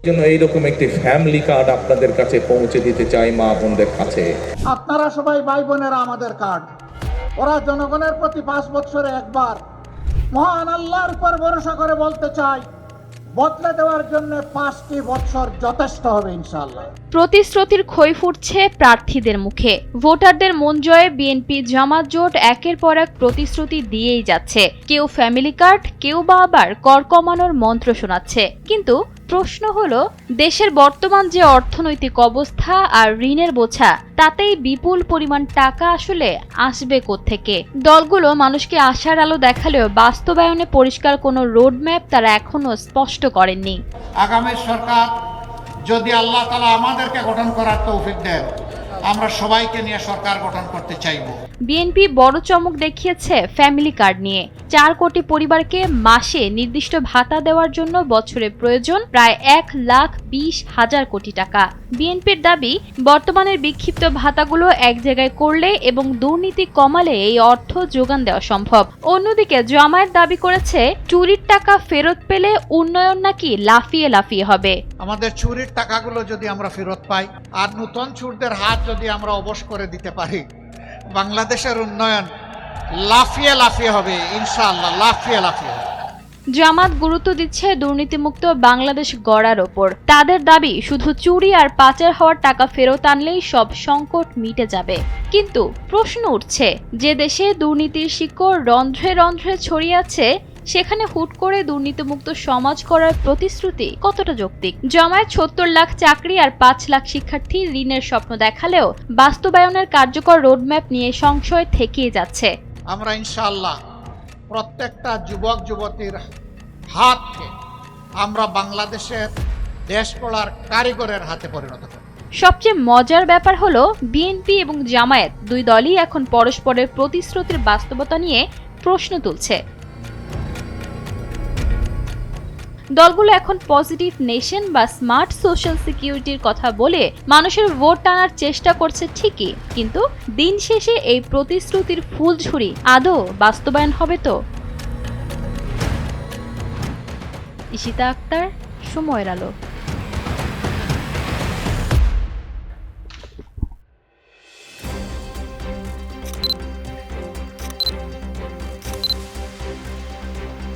জন্য এইরকম একটি ফ্যামিলি কার্ড আপনাদের কাছে পৌঁছে দিতে চাই মা বোনদের কাছে। আপনারা সবাই ভাই বোনেরা আমাদের কার্ড। ওরা জনগণের প্রতি 5 বছরে একবার মহান আল্লাহর উপর ভরসা করে বলতে চাই, বদলে দেওয়ার জন্য 5টি বছর যথেষ্ট হবে ইনশাআল্লাহ। প্রতিশ্রুতির খই ফুটছে প্রার্থীদের মুখে। ভোটারদের মন জয়ে বিএনপি জামাত জোট একের পর এক প্রতিশ্রুতি দিয়েই যাচ্ছে। কেউ ফ্যামিলি কার্ড, কেউ বা আবার কর কমানোর মন্ত্র শোনাচ্ছে। কিন্তু প্রশ্ন হলো, দেশের বর্তমান যে অর্থনৈতিক অবস্থা আর ঋণের বোঝা, তাতেই বিপুল পরিমাণ টাকা আসলে আসবে কোত্থেকে? দলগুলো মানুষকে আশার আলো দেখালেও বাস্তবায়নে পরিষ্কার কোনো রোডম্যাপ তারা এখনো স্পষ্ট করেননি। আগামী সরকার যদি আল্লাহ তাআলা আমাদেরকে গঠন করার তৌফিক দেন, আমরা সবাইকে নিয়ে সরকার গঠন করতে চাইব। বিএনপি বড় চমক দেখিয়েছে ফ্যামিলি কার্ড নিয়ে। 4 কোটি পরিবারকে মাসে নির্দিষ্ট ভাতা দেওয়ার জন্য বছরে প্রয়োজন প্রায় 1,20,000 কোটি টাকা। বিএনপির দাবি, বর্তমানের বিক্ষিপ্ত ভাতাগুলো এক জায়গায় করলে এবং দুর্নীতি কমালে এই অর্থ যোগান দেওয়া সম্ভব। অন্যদিকে জামায়াত দাবি করেছে, চুরির টাকা ফেরত পেলে উন্নয়ন নাকি লাফিয়ে লাফিয়ে হবে। আমাদের চুরির টাকাগুলো যদি আমরা ফেরত পাই আর নতুন চোরদের হাত যদি আমরা অবশ করে দিতে পারি, বাংলাদেশের উন্নয়ন লাফিয়ে লাফিয়ে হবে ইনশাআল্লাহ, লাফিয়ে লাফিয়ে হবে। জামাত গুরুত্ব দিচ্ছে দুর্নীতিমুক্ত বাংলাদেশ গড়ার ওপর। তাদের দাবি, শুধু চুরি আর পাচার হওয়ার টাকা ফেরত আনলেই সব সংকট মিটে যাবে। কিন্তু প্রশ্ন উঠছে, যে দেশে দুর্নীতির শিকড় রন্ধ্রে রন্ধ্রে ছড়িয়ে আছে, সেখানে হুট করে দুর্নীতিমুক্ত সমাজ করার প্রতিশ্রুতি কতটা যৌক্তিক? জামায়াত 70 লাখ চাকরি আর 5 লাখ শিক্ষার্থী ঋণের স্বপ্ন দেখালেও বাস্তবায়নের কার্যকর রোডম্যাপ নিয়ে সংশয় থেকেই যাচ্ছে। আমরা ইনশাআল্লাহ প্রত্যেকটা যুবক যুবতীর হাতকে আমরা বাংলাদেশের দেশ গড়ার কারিগরের হাতে পরিণত করব। সবচেয়ে মজার ব্যাপার হলো, বিএনপি এবং জামায়াত দুই দলই এখন পরস্পরের প্রতিশ্রুতির বাস্তবতা নিয়ে প্রশ্ন তুলছে। দলগুলো এখন পজিটিভ নেশন বা স্মার্ট সোশ্যাল সিকিউরিটির কথা বলে মানুষের ভোট টানার চেষ্টা করছে ঠিকই, কিন্তু দিন শেষে এই প্রতিশ্রুতির ফুলঝুরি আদৌ বাস্তবায়ন হবে তো? ইশিতা আক্তার, সময়ের আলো।